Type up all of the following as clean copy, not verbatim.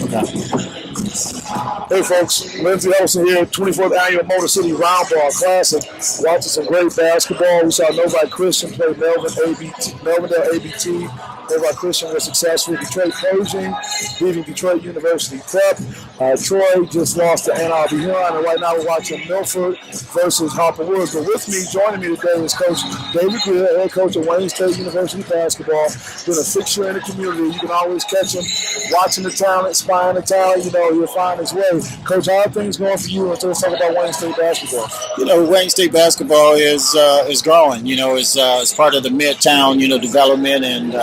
Hey folks, Lindsey Olsen here, 24th Annual MotorCity Roundball Classic. Watching some great basketball. We saw Novi Christian play Melvindale ABT. Novi Christian was successful. Detroit Pershing beating Detroit University Prep. Troy just lost to Ann Arbor Huron, and right now we're watching Milford versus Harper Woods. But with me, joining me today is Coach David Grier, head coach of Wayne State University basketball. Been a fixture in the community. You can always catch him watching the talent, spying the talent. You know, he'll find his way. Coach, how are things going for you? And let's talk about Wayne State basketball. You know, Wayne State basketball is growing. You know, it's part of the Midtown, development, and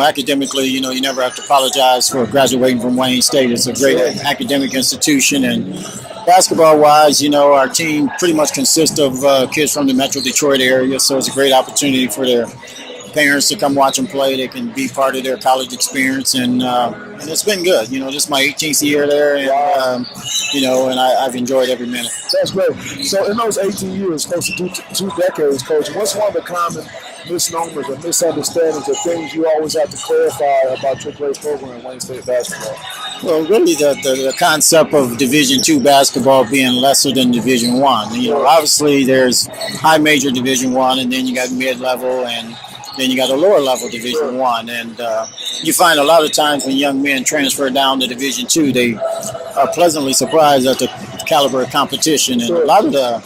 academically, you never have to apologize for graduating from Wayne State. It's a great academic institution, and basketball-wise, our team pretty much consists of kids from the Metro Detroit area, so it's a great opportunity for their parents to come watch them play. They can be part of their college experience, and it's been good. This is my 18th year there, and and I've enjoyed every minute. That's great. So in those 18 years, close to two decades, Coach, what's one of the common misnomers or misunderstandings or things you always have to clarify about your great program in Wayne State basketball? Well, really the concept of Division II basketball being lesser than Division I. Obviously there's high major Division I, and then you got mid-level, and then you got a lower level Division I, and you find a lot of times when young men transfer down to Division II, they are pleasantly surprised at the caliber of competition. And a lot of the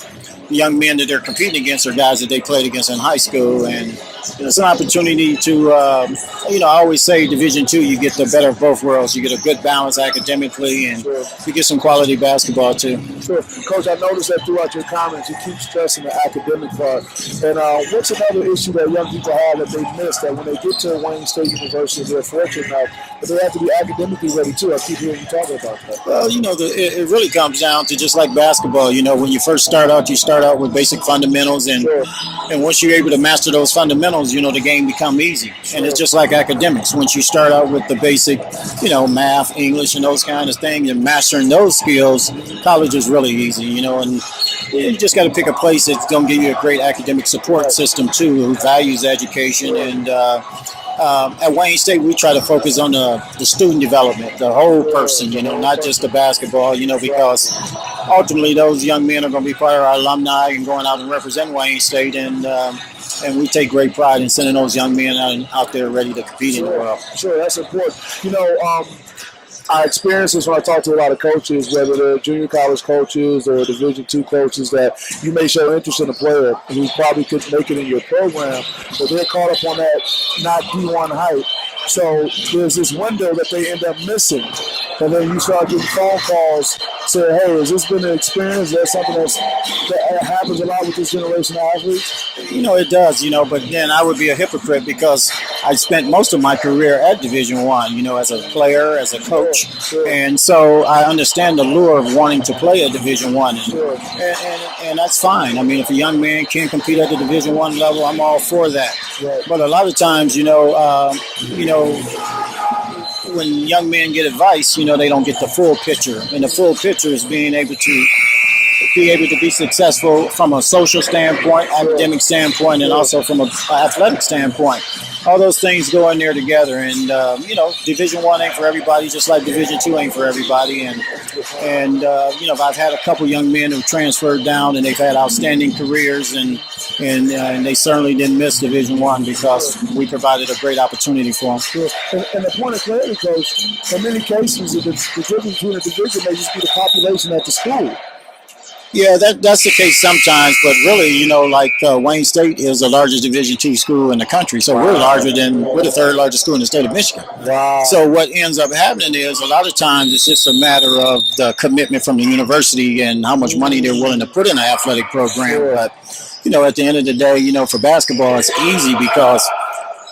young men that they're competing against are guys that they played against in high school, and it's an opportunity to, I always say Division II, you get the better of both worlds. You get a good balance academically, and you get some quality basketball too. Sure. Coach, I noticed that throughout your comments, you keep stressing the academic part. And what's another issue that young people have that they miss, that when they get to Wayne State University, they're fortunate enough, but they have to be academically ready too? I keep hearing you talking about that. Well, it really comes down to just like basketball. When you first start out, you start out with basic fundamentals, and once you're able to master those fundamentals, the game become easy. And it's just like academics. Once you start out with the basic, math, English, and those kind of things, and mastering those skills, college is really easy, and you just got to pick a place that's going to give you a great academic support system too, who values education. And at Wayne State, we try to focus on the student development, the whole person, not just the basketball, because ultimately those young men are going to be part of our alumni and going out and represent Wayne State, and we take great pride in sending those young men out there ready to compete in the world. Sure, that's important. Our experiences when I talk to a lot of coaches, whether they're junior college coaches or Division II coaches, that you may show interest in a player who probably could make it in your program, but they're caught up on that not D1 height. So there's this window that they end up missing. And then you start getting phone calls saying, hey, has this been an experience? Is that something that happens a lot with this generation of athletes? It does, but then I would be a hypocrite because I spent most of my career at Division I, as a player, as a coach. Sure. And so I understand the lure of wanting to play at Division I. And that's fine. I mean, if a young man can compete at the Division I level, I'm all for that. Right. But a lot of times, when young men get advice, they don't get the full picture. And the full picture is being able to be successful from a social standpoint, academic standpoint, and also from an athletic standpoint. All those things go in there together. And, Division I ain't for everybody, just like Division II ain't for everybody. And I've had a couple young men who transferred down, and they've had outstanding careers, and they certainly didn't miss Division I because we provided a great opportunity for them. Sure. And the point of clarity, Coach, in many cases, the difference between a division may just be the population at the school. Yeah, that's the case sometimes, but really, Wayne State is the largest Division II school in the country, so we're the third largest school in the state of Michigan. Wow. So what ends up happening is a lot of times it's just a matter of the commitment from the university and how much money they're willing to put in an athletic program. Sure. But at the end of the day, for basketball, it's easy because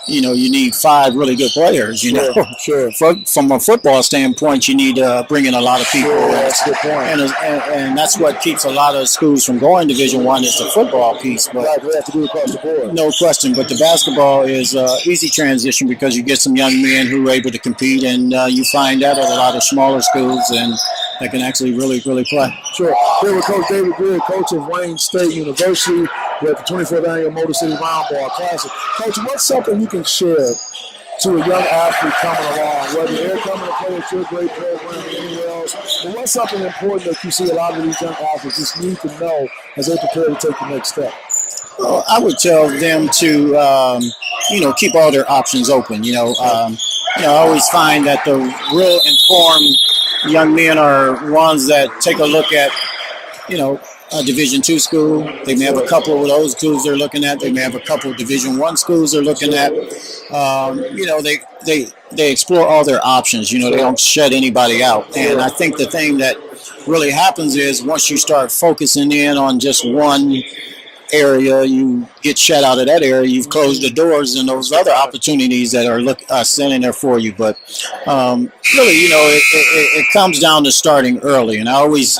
you need 5 really good players, Sure. From a football standpoint, you need to bring in a lot of people. Sure, that's a good point. And that's what keeps a lot of schools from going Division I is the football piece. But right, we have to do it across the board. No question. But the basketball is an easy transition because you get some young men who are able to compete, and you find that at a lot of smaller schools, and that can actually really, really play. Sure. Here with Coach David Grier, coach of Wayne State University. We're at the 24th Annual MotorCity Roundball Classic. Coach, what's something you can share to a young athlete coming along, whether they're coming to play at your great program or anywhere else? But what's something important that you see a lot of these young athletes just need to know as they prepare to take the next step? Well, I would tell them to, keep all their options open. I always find that the real informed young men are ones that take a look at, a Division II school. They may have a couple of those schools they're looking at. They may have a couple of Division I schools they're looking at. They explore all their options. They don't shut anybody out. And I think the thing that really happens is once you start focusing in on just one area, you get shut out of that area. You've closed the doors and those other opportunities that are sitting there for you. But really, it comes down to starting early. And I always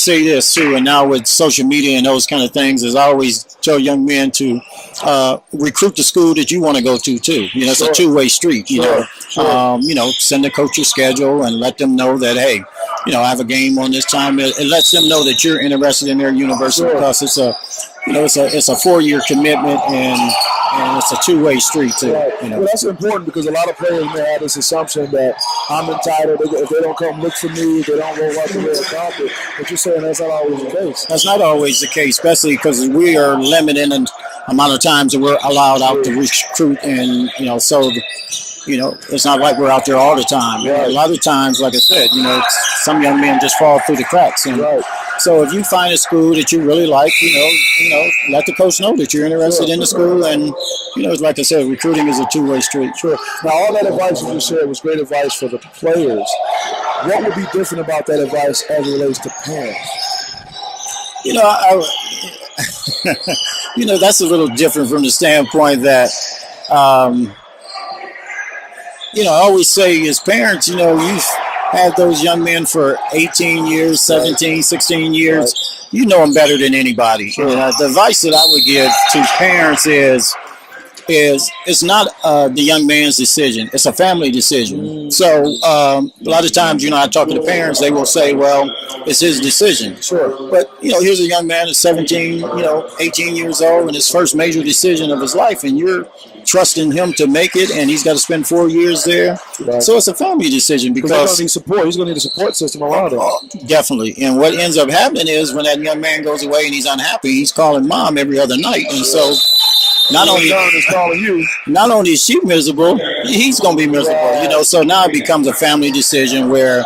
say this too, and now with social media and those kind of things, is I always tell young men to recruit the school that you want to go to too. It's a two-way street. Send the coach your schedule and let them know that, hey, I have a game on this time. It lets them know that you're interested in their university because it's a 4-year commitment and it's a two-way street too. Well, that's important because a lot of players may have this assumption that I'm entitled. If they don't come look for me, they don't roll up the red carpet. But you're saying that's not always the case. That's not always the case, especially because we are limited in amount of times that we're allowed out to recruit, and so it's not like we're out there all the time. Right. A lot of times, like I said, some young men just fall through the cracks. And so if you find a school that you really like, let the coach know that you're interested in the school. And, like I said, recruiting is a two-way street. Sure. Now, all that advice you just shared was great advice for the players. What would be different about that advice as it relates to parents? That's a little different from the standpoint that, I always say as parents, you've had those young men for 18 years, 17, 16 years. Right. You know them better than anybody. Sure. The advice that I would give to parents is it's not the young man's decision. It's a family decision. So a lot of times, I talk to the parents, they will say, well, it's his decision. Sure. But, here's a young man that's 17, 18 years old, and his first major decision of his life, and you're trusting him to make it, and he's got to spend 4 years there. Right. So it's a family decision because he's going to need support. He's going to need a support system around him. Definitely. And what ends up happening is when that young man goes away and he's unhappy, he's calling mom every other night. And so not only is she miserable, he's going to be miserable. So now it becomes a family decision where,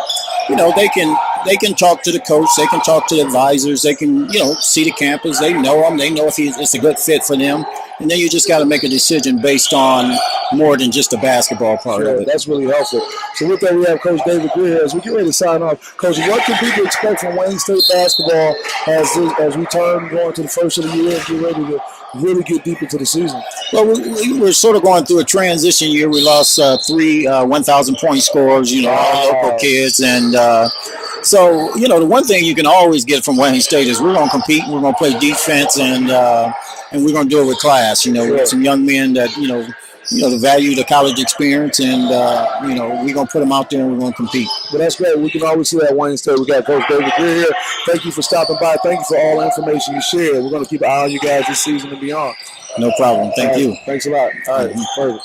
they can talk to the coach, they can talk to the advisors, they can, see the campus, they know him, they know if it's a good fit for them. And then you just got to make a decision based on more than just the basketball part of it. That's really helpful. So with that, we have Coach David Grier as we get ready to sign off. Coach, what can people expect from Wayne State basketball as we turn going to the first of the year and get ready to really get deep into the season? Well, we're sort of going through a transition year. We lost 3 1,000-point scorers, all local kids. And so, the one thing you can always get from Wayne State is we're going to compete, we're going to play defense, and we're going to do it with class. With some young men that, the value the college experience, and, we're going to put them out there and we're going to compete. Well, that's great. We can always see that Wayne State. We got Coach David Grier here. Thank you for stopping by. Thank you for all the information you shared. We're going to keep an eye on you guys this season and beyond. No problem. Thank you. Thanks a lot. All right. Perfect.